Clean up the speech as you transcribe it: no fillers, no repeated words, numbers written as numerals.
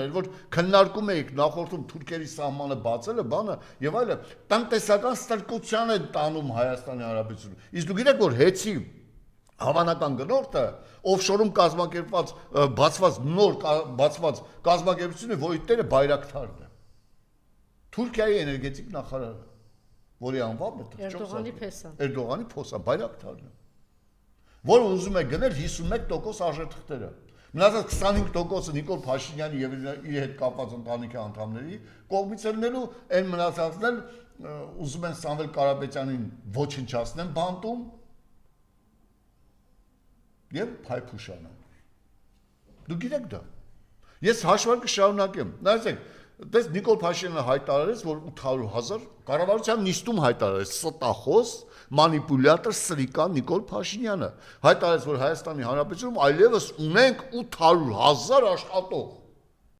էր, որ քննարկում էիք նախորդում Թուրքիայի սահմանը բացելը, բանը եւ այլը, տնտեսական ստրկության են տանում Հայաստանի Հանրապետությունը։ Իսկ դու գիտեք, որ հեծի հավանական գնորդը օֆշորում կազմակերպված բացված կազմակերպությունը, որի տերը Բայրակթարն է։ Թուրքիայի էներգետիկ նախարարը, որի անվանը Էրդողանի փոսան, Բայրակթարն է, որը ուզում է գնել 51% արժեթղթերը։ Մնացած 25%-ը Նիկոլ Փաշինյանի եւ իր հետ կապված ընտանիքի անդամների կողմից ելնելու, այն մնացածն էլ ուզում են Սամվել Կարապետյանին ոչնչացնեն բանտում եւ փայփուշանը։ Դու գիտեք դա։ Ես հաշվարկը շարունակեմ։ Նայեցեք, դες Նիկոլ Փաշինյանը հայտարարեց, որ 800,000 կառավարության նիստում հայտարարեց ստախոս, մանիպուլյատոր սրիկան Նիկոլ Փաշինյանը հայտարարեց, որ Հայաստանի Հանրապետությունում այլևս ունենք 800,000 աշխատող։